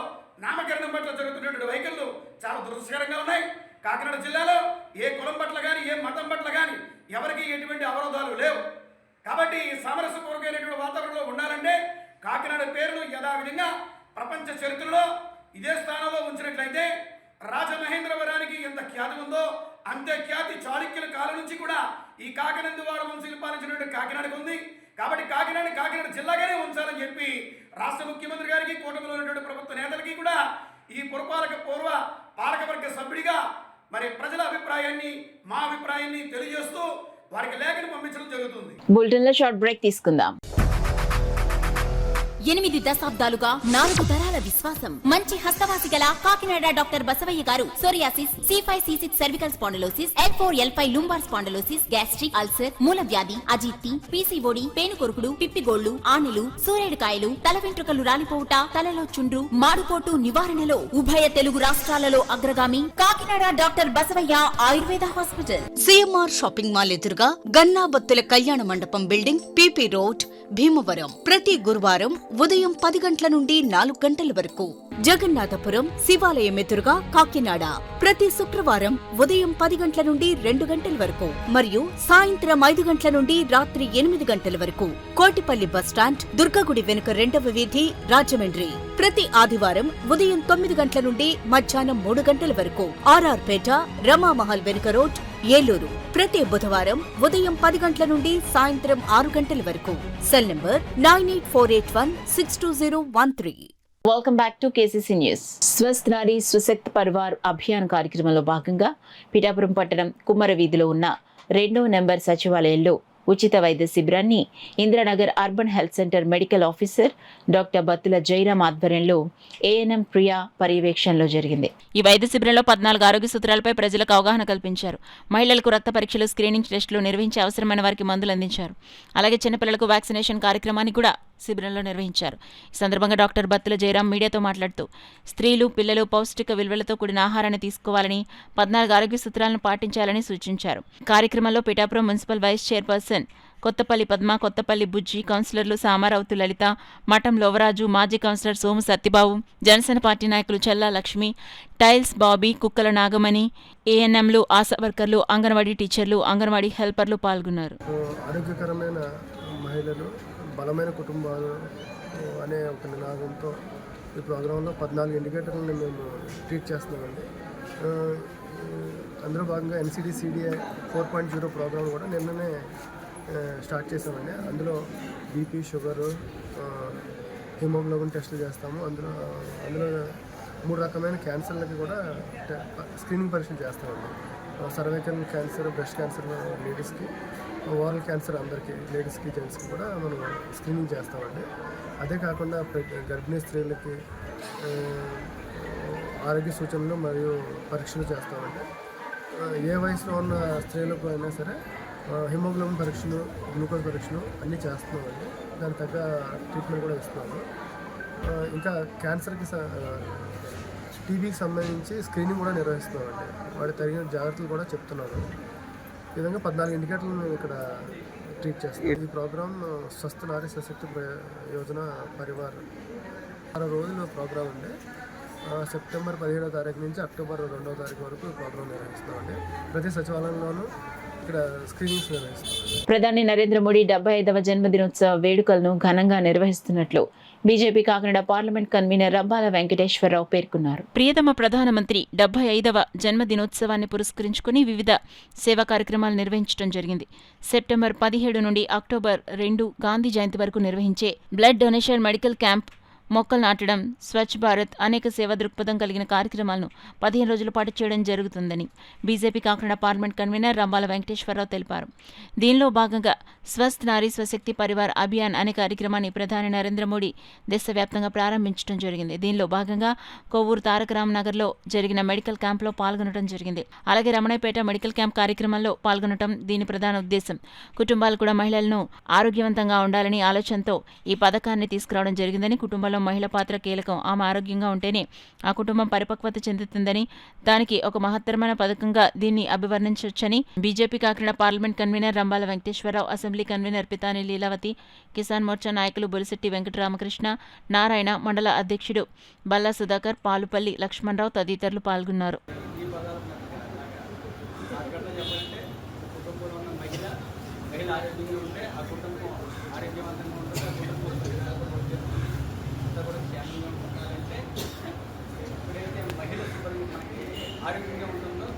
Speaker 9: నామకరణం పట్ల జరుగుతున్నటువంటి వైఖరులు చాలా దురదృష్టకరంగా ఉన్నాయి. కాకినాడ జిల్లాలో ఏ కులం పట్ల కానీ ఏ మతం పట్ల కానీ ఎవరికి ఎటువంటి అవరోధాలు లేవు. కాబట్టి సామరస్యపూర్వకమైనటువంటి వాతావరణంలో ఉండాలంటే కాకినాడ పేరును యథావిధంగా ప్రపంచ చరిత్రలో ఇదే స్థానంలో ఉంచినట్లయితే రాజమహేంద్రవరానికి ఎంత ఖ్యాతి ఉందో అంతే ఖ్యాతి చాళుక్యుల కాలం నుంచి కూడా ఈ కాకినాడ వాడ వంశీలు పాలించినటువంటి కాకినాడకు ఉంది. కాబట్టి కాకినాడ జిల్లాగానే ఉంచాలని చెప్పి రాష్ట్ర ముఖ్యమంత్రి గారికి కూటమిలో ఉన్నటువంటి ప్రభుత్వ నేతలకి కూడా ఈ పూర్వ పాలకవర్గ సభ్యుడిగా మరి ప్రజల అభిప్రాయాన్ని మా అభిప్రాయాన్ని తెలియజేస్తూ వారికి లేఖను పంపించడం జరుగుతుంది.
Speaker 4: బులెటిన్లో షార్ట్ బ్రేక్ తీసుకుందాం.
Speaker 3: 8 దశాబ్దాలుగా 4 తరాల విశ్వాసం. మంచి హస్తవాసి గల కాకినాడ డాక్టర్ బసవయ్య గారు psoriasis, C5C6 cervical spondylosis, L4L5 lumbar spondylosis, gastric ulcer, మూల వ్యాధి, అజీర్తి, PCOD, పేనుకొరుకుడు, పిప్పిగోళ్లు, ఆనెలు, సూరేడుకాయలు, తల వెంట్రుకలు రాలిపోవుట, తలలో చుండ్రు, మాడుపోటు నివారణలో ఉభయ తెలుగు రాష్ట్రాలలో అగ్రగామి Kakinada doctor Basavaiah Ayurveda hospital. CMR shopping mall ఎదురుగా గన్నాబత్తుల కళ్యాణ మండపం బిల్డింగ్, PP రోడ్, భీమవరం. ప్రతి గురువారం ఉదయం 10 గంటల నుండి 4 గంటల వరకు. జగన్నాథపురం శివాలయం ఎదురుగా కాకినాడ ప్రతి శుక్రవారం ఉదయం 10 గంటల నుండి 2 గంటల వరకు మరియు సాయంత్రం 5 గంటల నుండి రాత్రి 8 గంటల వరకు. కోటిపల్లి బస్టాండ్, దుర్గగుడి వెనుక 2వ వీధి, రాజమండ్రి ప్రతి ఆదివారం ఉదయం 9 గంటల నుండి మధ్యాహ్నం 3 గంటల వరకు. RR పేట, రమామహల్ వెనుక రోడ్, ఏలూరు ప్రతి బుధవారం ఉదయం 10 గంటల నుండి సాయంత్రం 6 గంటల వరకు. Cell number 9848162013.
Speaker 4: Welcome back to KCC news. Swasth నారీ స్వశక్త్ పరివార్ అభియాన్ కార్యక్రమంలో భాగంగా పిఠాపురం పట్టణం కుమ్మర వీధిలో ఉన్న 2వ నెంబర్ సచివాలయంలో ఉచిత వైద్య శిబిరాన్ని Indranagar urban health centre medical officer doctor Battula Jayaram ఆధ్వర్యంలో ANM ప్రియా పర్యవేక్షణలో జరిగింది.
Speaker 2: ఈ వైద్య శిబిరంలో 14 ఆరోగ్య సూత్రాలపై ప్రజలకు అవగాహన కల్పించారు. మహిళలకు రక్త పరీక్షలు, స్క్రీనింగ్ టెస్టులు నిర్వహించి అవసరమైన వారికి మందులు అందించారు. అలాగే చిన్నపిల్లలకు వ్యాక్సినేషన్ కార్యక్రమాన్ని కూడా శిబిరంలో నిర్వహించారు. ఈ సందర్భంగా డాక్టర్ బత్తుల జయరాం మీడియాతో మాట్లాడుతూ స్త్రీలు, పిల్లలు పౌష్టిక విలువలతో కూడిన ఆహారాన్ని తీసుకోవాలని, 14 ఆరోగ్య సూత్రాలను పాటించాలని సూచించారు. కార్యక్రమంలో Pithapuram municipal vice chairperson Kothapalli Padma, Kothapalli Bujji, కౌన్సిలర్లు సామారావుతు లలిత, మఠం లోవరాజు, మాజీ కౌన్సిలర్ సోము సత్యబాబు, జనసేన పార్టీ నాయకులు చల్లా లక్ష్మి, టైల్స్ బాబీ, కుక్కల నాగమణి, ANMలు, ఆశా వర్కర్లు, అంగన్వాడీ టీచర్లు, అంగన్వాడీ హెల్పర్లు పాల్గొన్నారు.
Speaker 10: ఆరోగ్యకరమైన మహిళలు, బలమైన కుటుంబాలు అనే ఒక నినాదంతో ఈ ప్రోగ్రాంలో 14 ఇండికేటర్లను మేము ట్రీట్ చేస్తున్నామండి. అందులో భాగంగా NCD-CDI 4.0 ప్రోగ్రాం కూడా నిన్ననే స్టార్ట్ చేసామండి. అందులో BP, షుగరు, హిమోగ్లోబిన్ టెస్టులు చేస్తాము. అందులో 3 రకమైన క్యాన్సర్లకి కూడా స్క్రీనింగ్ పరీక్షలు చేస్తామండి. సర్వైకల్ క్యాన్సర్, బ్రెస్ట్ క్యాన్సర్ లేడీస్కి, ఓరల్ క్యాన్సర్ అందరికీ, లేడీస్కి, జెంట్స్కి కూడా మనం స్క్రీనింగ్ చేస్తామండి. అదే కాకుండా గర్భిణీ స్త్రీలకి ఆరోగ్య సూచనలు మరియు పరీక్షలు చేస్తామండి. ఏ వయసులో ఉన్న స్త్రీలకు అయినా సరే హిమోగ్లోబిన్ పరీక్షలు, గ్లూకోజ్ పరీక్షలు అన్నీ చేస్తున్నామండి. దానికి తగ్గ ట్రీట్మెంట్ కూడా ఇస్తున్నాము. ఇంకా క్యాన్సర్కి, టీబీకి సంబంధించి స్క్రీనింగ్ కూడా నిర్వహిస్తున్నామండి. వాటికి తగిన జాగ్రత్తలు కూడా చెప్తున్నాను. ఈ విధంగా 14 ఇండికేటర్లు మేము ఇక్కడ ట్రీట్ చేస్తాం. ఈ ప్రోగ్రాం స్వస్థ నారీ సశక్తి యోజన పరివార్ 6 రోజుల ప్రోగ్రాం అండి. సెప్టెంబర్ 17వ తారీఖు నుంచి అక్టోబర్ 2వ తారీఖు వరకు ప్రోగ్రాం నిర్వహిస్తామండి. ప్రతి సచివాలయంలోనూ ఇక్కడ స్క్రీనింగ్స్ నిర్వహిస్తాం.
Speaker 4: ప్రధాని నరేంద్ర మోడీ 75వ జన్మదినోత్సవ వేడుకలను ఘనంగా నిర్వహిస్తున్నట్లు BJP Kakinada parliament convener Rambala Venkateswararao పేర్కొన్నారు.
Speaker 2: ప్రియతమ ప్రధానమంత్రి 75వ జన్మదినోత్సవాన్ని పురస్కరించుకుని వివిధ సేవా కార్యక్రమాలు నిర్వహించడం జరిగింది. సెప్టెంబర్ 17 నుండి అక్టోబర్ 2 గాంధీ జయంతి వరకు నిర్వహించే బ్లడ్ డొనేషన్ మెడికల్ క్యాంప్, మొక్కలు నాటడం, స్వచ్ఛ భారత్ అనేక సేవా దృక్పథం కలిగిన కార్యక్రమాలను 15 రోజుల పాటు చేయడం జరుగుతుందని BJP Kakinada parliament convener Rambala Venkateswararao తెలిపారు. దీనిలో భాగంగా స్వస్థ్ నారీ స్వశక్తి పరివార్ అభియాన్ అనే కార్యక్రమాన్ని ప్రధాని నరేంద్ర మోడీ దేశవ్యాప్తంగా ప్రారంభించడం జరిగింది. దీనిలో భాగంగా కొవ్వూరు తారక రామనగర్లో జరిగిన మెడికల్ క్యాంప్లో పాల్గొనడం జరిగింది. అలాగే రమణయ్యపేట మెడికల్ క్యాంప్ కార్యక్రమంలో పాల్గొనడం దీని ప్రధాన ఉద్దేశం. కుటుంబాలు కూడా మహిళలను ఆరోగ్యవంతంగా ఉండాలని ఆలోచనతో ఈ పథకాన్ని తీసుకురావడం జరిగిందని, కుటుంబంలో మహిళ పాత్ర కీలకం, ఆమె ఆరోగ్యంగా ఉంటేనే ఆ కుటుంబం పరిపక్వత చెందుతుందని, దానికి ఒక మహత్తరమైన పథకంగా దీన్ని అభివర్ణించవచ్చని BJP Kakinada parliament convener Rambala Venkateswararao, assembly convener Pithani Leelavathi, Kisan Morcha నాయకులు బొలిశెట్టి వెంకటరామకృష్ణ, నారాయణ, మండల అధ్యక్షుడు బల్లా సుధాకర్, పాలుపల్లి లక్ష్మణరావు తదితరులు పాల్గొన్నారు.
Speaker 11: ఆరోగ్యంగా ఉంటుందో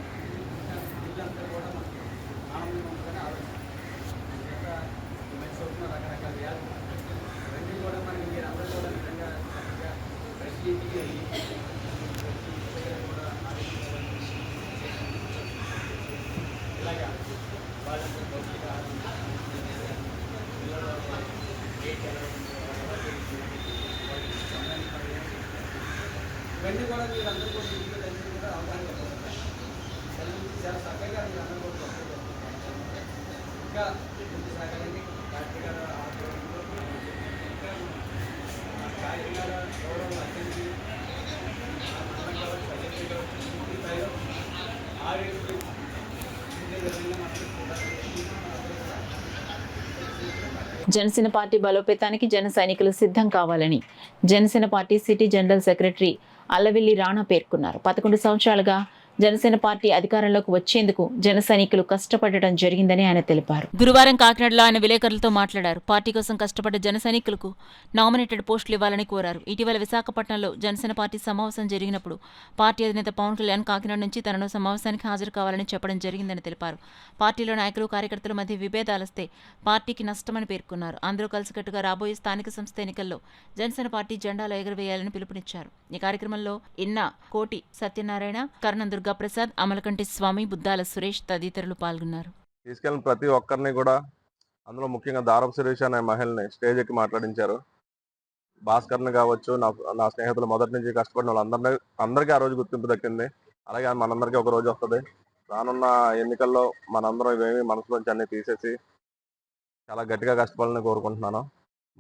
Speaker 11: ఇల్లంతా కూడా మనకి ఆనందంగా ఉంటుందని ఆలోచన మంచి అవుతున్న రకరకాల వ్యాధులు ఇవన్నీ కూడా మనకి మీరందరూ కూడా నిజంగా చక్కగా ప్రతి ఇంటికి వెళ్ళి ప్రతి ఇంటి దగ్గర కూడా ఆరోగ్యంగా ఇలాగా వాళ్ళంతా పౌష్టికాహారం పిల్లల వెయిట్ ఎలా ఇవన్నీ కూడా మీరందరూ కూడా ఇంట్లో దగ్గర కూడా అవగాహన చాలా చక్కగా మీరందరూ కూడా ఇంకా ముందు సాగాలని డాక్టర్ గారు ఆధ్వర్యంలో ఇంకా కాకినాడ గౌరవ అతిథి ఆరోగ్యం ఉండే విధంగా మనం
Speaker 4: జనసేన పార్టీ బలోపేతానికి జన సైనికులు సిద్ధం కావాలని Janasena party city general secretary Allavilli Rana పేర్కొన్నారు. 11 సంవత్సరాలుగా జనసేన పార్టీ అధికారంలోకి వచ్చేందుకు జన సైనికులు కష్టపడటం జరిగిందని ఆయన తెలిపారు.
Speaker 2: గురువారం కాకినాడలో ఆయన విలేకరులతో మాట్లాడారు. పార్టీ కోసం కష్టపడ్డ జన సైనికులకు నామినేటెడ్ పోస్టులు ఇవ్వాలని కోరారు. ఇటీవల విశాఖపట్నంలో జనసేన పార్టీ సమావేశం జరిగినప్పుడు పార్టీ అధినేత పవన్ కళ్యాణ్ కాకినాడ నుంచి తనను సమావేశానికి హాజరు కావాలని చెప్పడం జరిగిందని తెలిపారు. పార్టీలో నాయకులు కార్యకర్తల మధ్య విభేదాలొస్తే పార్టీకి నష్టమని పేర్కొన్నారు. అందరూ కలిసికట్టుగా రాబోయే స్థానిక సంస్థ ఎన్నికల్లో జనసేన పార్టీ జెండాలు ఎగురవేయాలని పిలుపునిచ్చారు. ఈ కార్యక్రమంలో ఇన్న కోటి సత్యనారాయణ, కర్ణం దుర్గాప్రసాద్, అమలకంటి స్వామి, బుద్దాల సురేష్ తదితరులు పాల్గొన్నారు.
Speaker 8: తీసుకెళ్ళిన ప్రతి ఒక్కరిని కూడా, అందులో ముఖ్యంగా దారపు సురేష్ అనే మహిళని స్టేజ్ ఎక్కి మాట్లాడించారు. భాస్కర్ని కావచ్చు, నా స్నేహితులు మొదటి నుంచి కష్టపడిన వాళ్ళందరికీ ఆ రోజు గుర్తింపు దక్కింది. అలాగే మనందరికీ ఒక రోజు వస్తుంది. రానున్న ఎన్నికల్లో మనందరం ఇవేమి మనసులోంచి అన్ని తీసేసి చాలా గట్టిగా కష్టపడాలని కోరుకుంటున్నాను.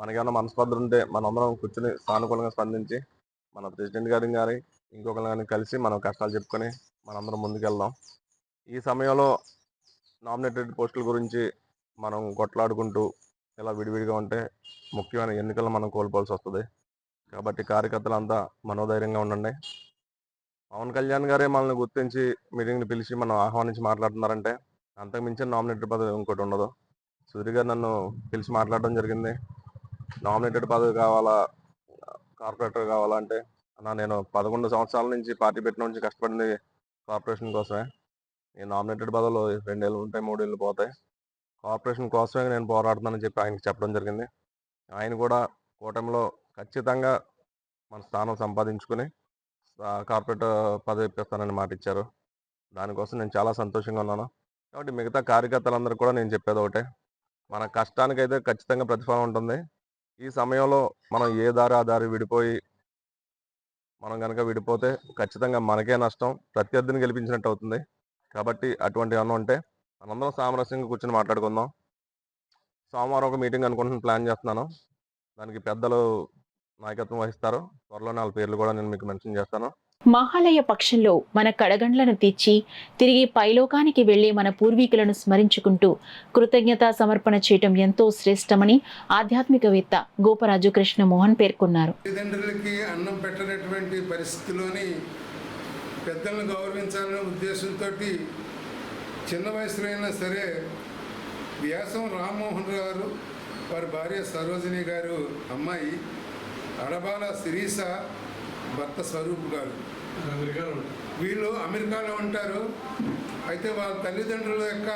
Speaker 8: మనకేమైనా మనస్పర్ధలు ఉంటే మనందరం కూర్చుని సానుకూలంగా స్పందించి మన ప్రెసిడెంట్ గారి ఇంకొకరిని కానీ కలిసి మనం కష్టాలు చెప్పుకొని మనందరం ముందుకెళ్దాం. ఈ సమయంలో నామినేటెడ్ పోస్టుల గురించి మనం కొట్లాడుకుంటూ ఇలా విడివిడిగా ఉంటే ముఖ్యమైన ఎన్నికల్లో మనం కోల్పోవాల్సి వస్తుంది. కాబట్టి కార్యకర్తలంతా మనోధైర్యంగా ఉండండి. పవన్ కళ్యాణ్ గారే మనల్ని గుర్తించి మీటింగ్ని పిలిచి మనం ఆహ్వానించి మాట్లాడుతున్నారంటే అంతకు మించిన నామినేటెడ్ పదవి ఇంకోటి ఉండదు. సూర్య గారు నన్ను పిలిచి మాట్లాడడం జరిగింది. నామినేటెడ్ పదవి కావాలా, కార్పొరేటర్ కావాలంటే నేను 11 సంవత్సరాల నుంచి పార్టీ పెట్టిన నుంచి కష్టపడింది కార్పొరేషన్ కోసమే. ఈ నామినేటెడ్ పదవులు 2 ఏళ్ళు ఉంటాయి, 3 ఏళ్ళు పోతాయి. కార్పొరేషన్ కోసమే నేను పోరాడుతున్నానని చెప్పి ఆయనకి చెప్పడం జరిగింది. ఆయన కూడా కూటమిలో ఖచ్చితంగా మన స్థానం సంపాదించుకుని కార్పొరేటర్ పదవి ఇప్పిస్తానని మాట ఇచ్చారు. దానికోసం నేను చాలా సంతోషంగా ఉన్నాను. కాబట్టి మిగతా కార్యకర్తలందరూ కూడా నేను చెప్పేది ఒకటే, మన కష్టానికైతే ఖచ్చితంగా ప్రతిఫలం ఉంటుంది. ఈ సమయంలో మనం ఏ దారి ఆ దారి విడిపోయి మనం కనుక విడిపోతే ఖచ్చితంగా మనకే నష్టం, ప్రత్యర్థిని గెలిపించినట్టు అవుతుంది. కాబట్టి అటువంటి ఏమన్నా ఉంటే మనందరం సామరస్యంగా కూర్చొని మాట్లాడుకుందాం. సోమవారం ఒక మీటింగ్ అనుకుంటున్నాను, ప్లాన్ చేస్తున్నాను. దానికి పెద్దలు నాయకత్వం వహిస్తారు. త్వరలోనే వాళ్ళ పేర్లు కూడా నేను మీకు మెన్షన్ చేస్తాను.
Speaker 4: మహాలయ పక్షంలో మన కడగండ్లను తీర్చి తిరిగి పైలోకానికి వెళ్లి మన పూర్వీకులను స్మరించుకుంటూ కృతజ్ఞతా సమర్పణ చేయటం ఎంతో శ్రేష్టమని ఆధ్యాత్మికవేత్త గోపరాజు కృష్ణమోహన్ పేర్కొన్నారు.
Speaker 12: తల్లిదండ్రులకి అన్నం పెట్టినటువంటి పరిస్థితిలోని పెద్దలను గౌరవించాలనే ఉద్దేశంతో చిన్న వయసులో అయినా సరే వ్యాసం రామ్మోహన్ గారు, వారి భార్య సరోజిని గారు అమ్మాయి అడబాల శిరీష భర్త స్వరూప్ గారు వీళ్ళు అమెరికాలో ఉంటారు. అయితే వాళ్ళ తల్లిదండ్రుల యొక్క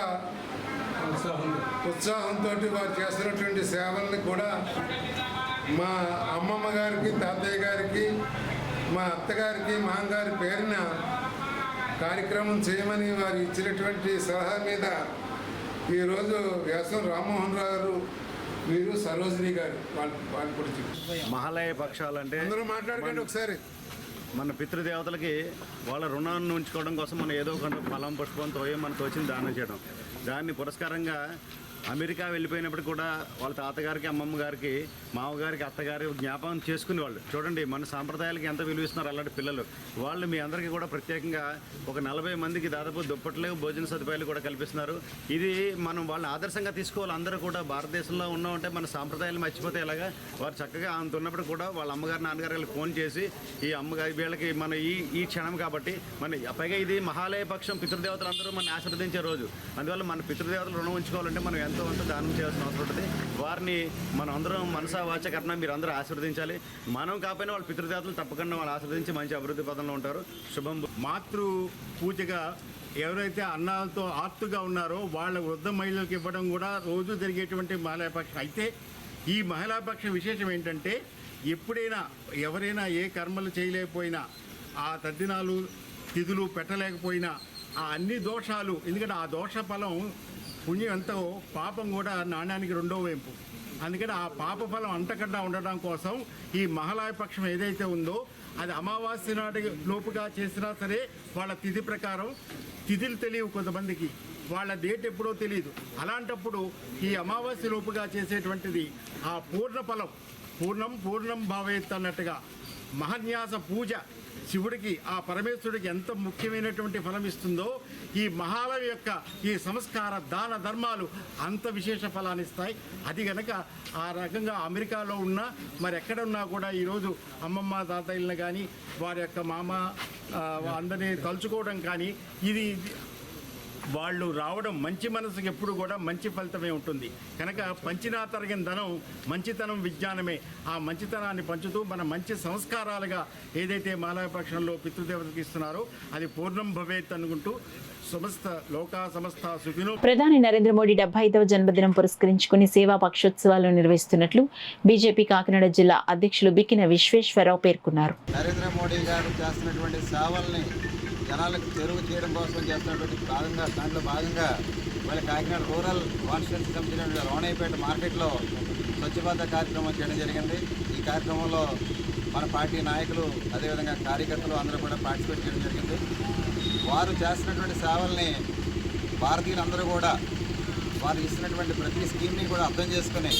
Speaker 12: ఉత్సాహంతో వారు చేస్తున్నటువంటి సేవల్ని కూడా మా అమ్మమ్మ గారికి, తాతయ్య గారికి, మా అత్తగారికి, మామగారి పేరున కార్యక్రమం చేయమని వారు ఇచ్చినటువంటి సలహా మీద ఈరోజు వ్యాసం రామ్మోహన్ గారు, వీరు సరోజిని గారు వాళ్ళ గురించి
Speaker 8: మహాలయ పక్షాలంటే
Speaker 12: అందరూ మాట్లాడకండి ఒకసారి.
Speaker 8: మన పితృదేవతలకి వాళ్ళ రుణాన్ని ఉంచుకోవడం కోసం మనం ఏదో ఒక ఫలం పుష్పంతో మనకు వచ్చిన దానం చేయడం. దాన్ని పురస్కారంగా అమెరికా వెళ్ళిపోయినప్పుడు కూడా వాళ్ళ తాతగారికి, అమ్మమ్మ గారికి, మామగారికి, అత్తగారి జ్ఞాపకం చేసుకునేవాళ్ళు. చూడండి మన సాంప్రదాయాలకి ఎంత విలువిస్తున్నారు అలాంటి పిల్లలు. వాళ్ళు మీ అందరికీ కూడా ప్రత్యేకంగా ఒక 40 మందికి దాదాపు దుప్పట్లు, భోజన సదుపాయాలు కూడా కల్పిస్తున్నారు. ఇది మనం వాళ్ళని ఆదర్శంగా తీసుకోవాలి. అందరూ కూడా భారతదేశంలో ఉన్నామంటే మన సాంప్రదాయాలు మర్చిపోతే ఎలాగా. వారు చక్కగా అంత ఉన్నప్పుడు కూడా వాళ్ళ అమ్మగారు, నాన్నగారికి ఫోన్ చేసి ఈ అమ్మగారి వీళ్ళకి మన ఈ క్షణం కాబట్టి మన పైగా ఇది మహాలయ పక్షం, పితృదేవతలు అందరూ మనం ఆశీర్వదించే రోజు. అందువల్ల మన పితృదేవతలు రుణం ఉంచుకోవాలంటే మనం ఎంతో దానం చేయాల్సిన అవసరం ఉంటుంది. వారిని మనం అందరం మనసా వాచ కర్ణ మీరు అందరూ ఆశీర్వదించాలి. మనం కాకపోయినా వాళ్ళ పితృదేవతలు తప్పకుండా వాళ్ళు ఆశీర్వదించి మంచి అభివృద్ధి పదంలో ఉంటారు. శుభం.
Speaker 13: మాతృ పూజగా ఎవరైతే అన్నాలతో ఆర్తుగా ఉన్నారో వాళ్ళ వృద్ధ మహిళలకు ఇవ్వడం కూడా రోజు జరిగేటువంటి మహిళాపక్షం. అయితే ఈ మహిళాపక్ష విశేషం ఏంటంటే ఎప్పుడైనా ఎవరైనా ఏ కర్మలు చేయలేకపోయినా, ఆ తద్దినాలు తిథులు పెట్టలేకపోయినా, ఆ అన్ని దోషాలు, ఎందుకంటే ఆ దోష ఫలం పుణ్యం ఎంతో, పాపం కూడా నాణ్యానికి రెండో వైపు. అందుకని ఆ పాప ఫలం అంటకుండా ఉండడం కోసం ఈ మహాలయ పక్షం ఏదైతే ఉందో అది అమావాస్య నాటి లోపుగా చేసినా సరే వాళ్ళ తిథి ప్రకారం, తిథులు తెలియవు కొంతమందికి, వాళ్ళ డేట్ ఎప్పుడో తెలియదు. అలాంటప్పుడు ఈ అమావాస్య లోపుగా చేసేటువంటిది ఆ పూర్ణ ఫలం, పూర్ణం భావేత్ అన్నట్టుగా మహాన్యాస పూజ శివుడికి, ఆ పరమేశ్వరుడికి ఎంత ముఖ్యమైనటువంటి ఫలం ఇస్తుందో ఈ మహాలయ యొక్క ఈ సంస్కార దాన ధర్మాలు అంత విశేష ఫలాన్ని ఇస్తాయి. అది కనుక ఆ రకంగా అమెరికాలో ఉన్నా మరి ఎక్కడ ఉన్నా కూడా ఈరోజు అమ్మమ్మ తాతయ్యలను కానీ వారి యొక్క మామ అందరినీ తలుచుకోవడం కానీ ఇది వాళ్ళు రావడం మంచి మనసుకి ఎప్పుడు కూడా మంచి ఫలితమే ఉంటుంది. కనుక పంచినా తరగిన ధనం మంచితనం విజ్ఞానమే. ఆ మంచితనాన్ని పంచుతూ మన మంచి సంస్కారాలుగా ఏదైతే మాలయపక్షంలో పితృదేవతకి ఇస్తున్నారో అది పూర్ణం భవేత్ అనుకుంటూ సమస్త లోకా సమస్త సుఖినో.
Speaker 4: ప్రధాని నరేంద్ర మోడీ 75వ జన్మదినం పురస్కరించుకుని సేవా పక్షోత్సవాలు నిర్వహిస్తున్నట్లు బీజేపీ కాకినాడ జిల్లా అధ్యక్షులు బిక్కిన విశ్వేశ్వరరావు పేర్కొన్నారు.
Speaker 8: నరేంద్ర మోడీ గారు చేస్తున్నటువంటి సేవల్ని జనాలకు చెరువు చేయడం కోసం చేస్తున్నటువంటి దాంట్లో భాగంగా వాళ్ళ కాకినాడ రూరల్ కాన్స్టిట్యూన్సీ సంబంధించిన రోణయ్యపేట మార్కెట్లో స్వచ్ఛభారత కార్యక్రమం చేయడం జరిగింది. ఈ కార్యక్రమంలో మన పార్టీ నాయకులు, అదేవిధంగా కార్యకర్తలు అందరూ కూడా పార్టిసిపేట్ చేయడం జరిగింది. వారు చేస్తున్నటువంటి సేవల్ని భారతీయులందరూ కూడా వారు ఇస్తున్నటువంటి ప్రతి స్కీమ్ని కూడా అర్థం చేసుకుని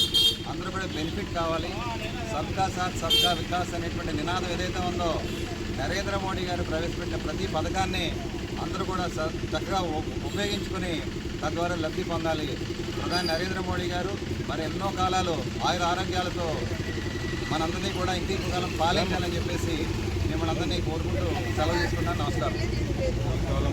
Speaker 8: అందరూ కూడా బెనిఫిట్ కావాలి. సబ్కా సాత్ సబ్కా వికాస్ అనేటువంటి నినాదం ఏదైతే ఉందో, నరేంద్ర మోడీ గారు ప్రవేశపెట్టిన ప్రతి పథకాన్ని అందరూ కూడా చక్కగా ఉపయోగించుకుని తద్వారా లబ్ధి పొందాలి. ప్రధాని నరేంద్ర మోడీ గారు మరి ఎన్నో కాలాలు ఆయుర ఆరోగ్యాలతో మనందరినీ కూడా ఇంటికి కాలం పాలించాలని చెప్పేసి మిమ్మల్ని అందరినీ కోరుకుంటూ సెలవు తీసుకున్నాను. నమస్కారం.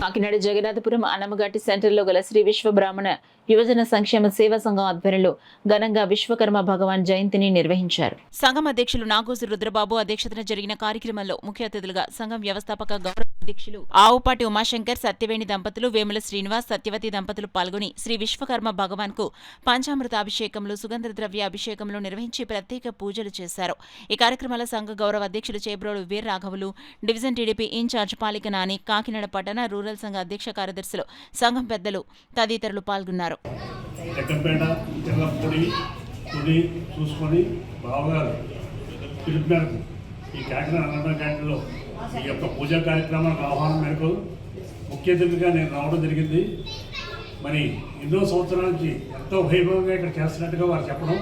Speaker 4: కాకినాడ జగన్నాథపురం అన్నమఘాటి సెంటర్లో గల శ్రీ విశ్వబ్రాహ్మణ యువజన సంక్షేమ సేవా సంఘం ఆధ్వర్యంలో ఘనంగా విశ్వకర్మ భగవాన్ జయంతిని నిర్వహించారు.
Speaker 2: సంఘం అధ్యక్షులు నాగోజు రుద్రబాబు అధ్యక్షతన జరిగిన కార్యక్రమంలో ముఖ్య అతిథులుగా సంఘం వ్యవస్థాపక గౌరవ అధ్యక్షులు ఆవుపాటి ఉమాశంకర్, సత్యవేణి దంపతులు, వేముల శ్రీనివాస్, సత్యవతి దంపతులు పాల్గొని శ్రీ విశ్వకర్మ భగవాన్ కు పంచామృత అభిషేకంలో, సుగంధ ద్రవ్య అభిషేకంలో నిర్వహించి ప్రత్యేక పూజలు చేశారు. ఈ కార్యక్రమాల సంఘ గౌరవ అధ్యక్షులు చేబ్రోలు వీర రాఘవులు, division TDP in charge Palika Nani, Kakinada పట్టణ రూరల్ సంఘ అధ్యక్ష కార్యదర్శులు, సంఘం పెద్దలు తదితరులు పాల్గొన్నారు.
Speaker 14: ఈ కాకినాడ అన్నదాన క్యాంటీన్లో ఈ యొక్క పూజా కార్యక్రమానికి ఆహ్వానం మేరకు ముఖ్య అతిథిగా నేను రావడం జరిగింది. మరి ఎన్నో సంవత్సరాల నుంచి ఎంతో వైభవంగా ఇక్కడ చేస్తున్నట్టుగా వారు చెప్పడం,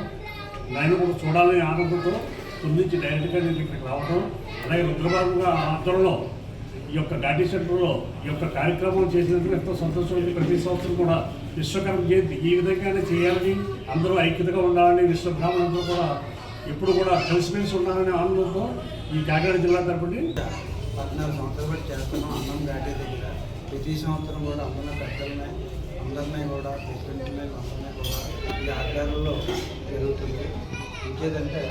Speaker 14: నేను కూడా చూడాలని ఆనందంతో నుంచి డైరెక్ట్గా నేను ఇక్కడికి రావడం, అలాగే రుద్రబాబుగా ఆధ్వర్యంలో ఈ యొక్క గాంధీ సెంటర్లో ఈ యొక్క కార్యక్రమం చేసినందుకు ఎంతో సంతోషం ఉంది. ప్రతి సంవత్సరం కూడా విశ్వకర్మ జయంతి ఈ విధంగానే చేయాలని, అందరూ ఐక్యతగా ఉండాలని, విశ్వబ్రాహ్మణులందరూ కూడా ఎప్పుడు కూడా కలిసిమెలిసి ఉండాలనే ఆనందంతో ఈ కాకినాడ జిల్లా తరపుని
Speaker 11: 14 సంవత్సరాలు బట్టి చేస్తున్నాం. అన్నం ఘాటీ దగ్గర ప్రతి సంవత్సరం కూడా అందరినీ అందరినీ కూడా ప్రెసిడెంట్ని అందరినీ కూడా ఈ ఆధ్వర్యంలో జరుగుతుంది. ఇంకేదంటే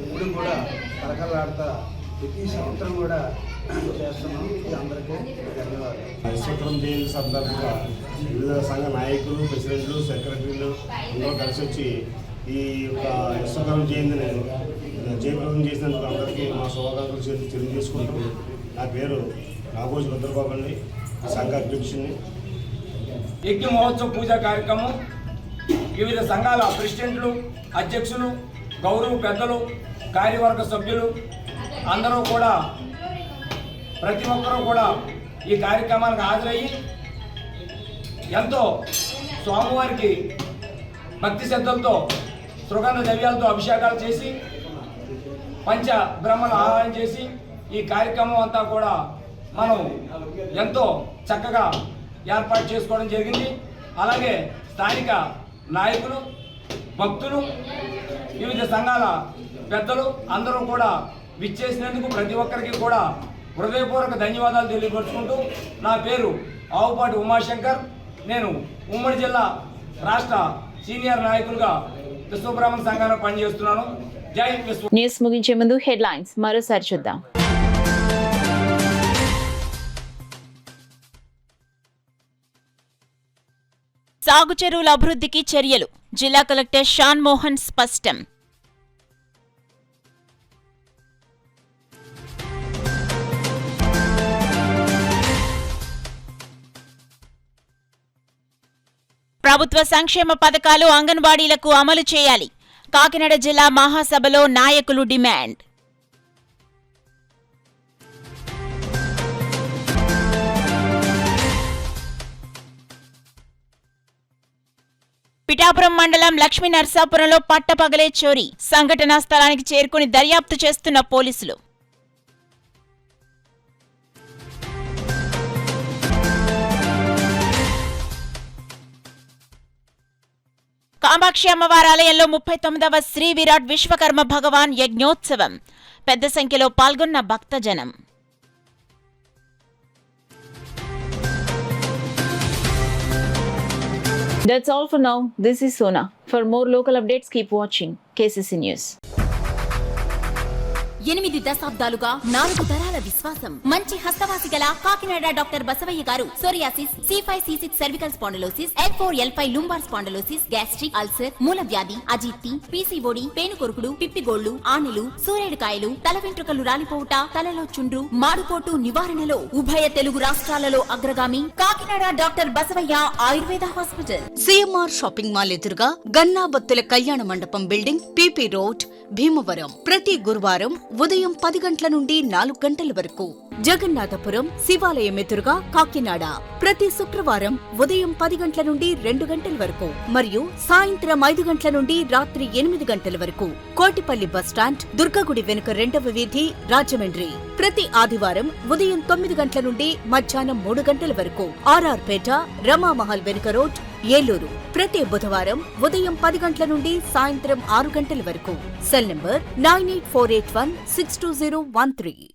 Speaker 11: ఇప్పుడు కూడా కలకలాడుతా ప్రతి సంవత్సరం కూడా చేస్తున్నాం. అందరికీ ధన్యవాదాలు.
Speaker 8: విశ్వకర్మ జయంతి సందర్భంగా వివిధ సంఘ నాయకులు, ప్రెసిడెంట్లు, సెక్రటరీలు అందరూ కలిసి వచ్చి ఈ యొక్క విశ్వకర్మ జయంతిని జయప్రదం చేసినందుకు అందరికీ మా శుభాకాంక్షలు తెలియజేసుకుంటూ, నా పేరు నాగోజు రుద్రబాబు అండి, సంఘ అధ్యక్షుడిని.
Speaker 15: యజ్ఞ మహోత్సవ పూజా కార్యక్రమం వివిధ సంఘాల ప్రెసిడెంట్లు, అధ్యక్షులు, గౌరవ పెద్దలు, కార్యవర్గ సభ్యులు అందరూ కూడా ప్రతి ఒక్కరూ కూడా ఈ కార్యక్రమానికి హాజరయ్యి ఎంతో స్వామివారికి భక్తి శ్రద్ధలతో సుగంధ ద్రవ్యాలతో అభిషేకాలు చేసి పంచ బ్రహ్మను ఆహారం చేసి ఈ కార్యక్రమం అంతా కూడా మనం ఎంతో చక్కగా ఏర్పాటు చేసుకోవడం జరిగింది. అలాగే స్థానిక నాయకులు, భక్తులు, వివిధ సంఘాల పెద్దలు అందరూ కూడా విచ్చేసినందుకు ప్రతి ఒక్కరికి కూడా హృదయపూర్వక ధన్యవాదాలు తెలియపరుచుకుంటూ, నా పేరు ఆవుపాటి ఉమాశంకర్. నేను ఉమ్మడి జిల్లా రాష్ట్ర సీనియర్ నాయకులుగా విశ్వబ్రాహ్మణ సంఘాన్ని పనిచేస్తున్నాను. జై విశ్వ.
Speaker 4: న్యూస్ ముగించే ముందు హెడ్లైన్స్ మరోసారి చూద్దాం.
Speaker 2: సాగు చెరువుల అభివృద్ధికి చర్యలు, జిల్లా కలెక్టర్ షాన్ మోహన్ స్పష్టం. ప్రభుత్వ సంక్షేమ పథకాలు అంగన్వాడీలకు అమలు చేయాలి, కాకినాడ జిల్లా మహాసభలో నాయకులు డిమాండ్. పిఠాపురం మండలం లక్ష్మీ నరసాపురంలో పట్టపగలే చోరీ, సంఘటనా స్థలానికి చేరుకుని దర్యాప్తు చేస్తున్న పోలీసులు. కామాక్షి అమ్మవారి ఆలయంలో 39వ శ్రీ విరాట్ విశ్వకర్మ భగవాన్ యజ్ఞోత్సవం, పెద్ద సంఖ్యలో పాల్గొన్న భక్తజనం.
Speaker 4: That's all for now. This is Sona. For more local updates, keep watching KCC News.
Speaker 3: 8 దశాబ్దాలుగా 4 తరాల విశ్వాసం, మంచి హస్తవాసి గల కాకినాడ డాక్టర్ బసవయ్య గారు psoriasis, C5, C6 cervical spondylosis, L4, L5 lumbar spondylosis, gastric ulcer, మూలవ్యాధి, అజీర్తి, పీసీఓడి, పేనుకొరుకుడు, పిప్పిగోళ్లు, ఆనెలు, సూరేడుకాయలు, తల వెంట్రుకలు రాలిపోవుట, తలలో చుండ్రు, మాడుపోటు నివారణలో ఉభయ తెలుగు రాష్ట్రాలలో అగ్రగామి Kakinada doctor Basavaiah Ayurveda hospital. CMR shopping mall ఎదురుగా గన్నాబత్తుల కళ్యాణ మండపం బిల్డింగ్, పీపీ రోడ్, భీమవరం. ప్రతి గురువారం ఉదయం 10 గంటల నుండి 4 గంటల వరకు. జగన్నాథపురం శివాలయం ఎదురుగా కాకినాడ ప్రతి శుక్రవారం ఉదయం 10 గంటల నుండి 2 గంటల వరకు మరియు సాయంత్రం 5 గంటల నుండి రాత్రి 8 గంటల వరకు. కోటిపల్లి బస్టాండ్, దుర్గగుడి వెనుక 2వ వీధి, రాజమండ్రి ప్రతి ఆదివారం ఉదయం 9 గంటల నుండి మధ్యాహ్నం 3 గంటల వరకు. ఆర్ఆర్ పేట, రమామహల్ వెనుక రోడ్, ఏలూరు ప్రతి బుధవారం ఉదయం 10 గంటల నుండి సాయంత్రం 6 గంటల వరకు. Cell number 9848162013.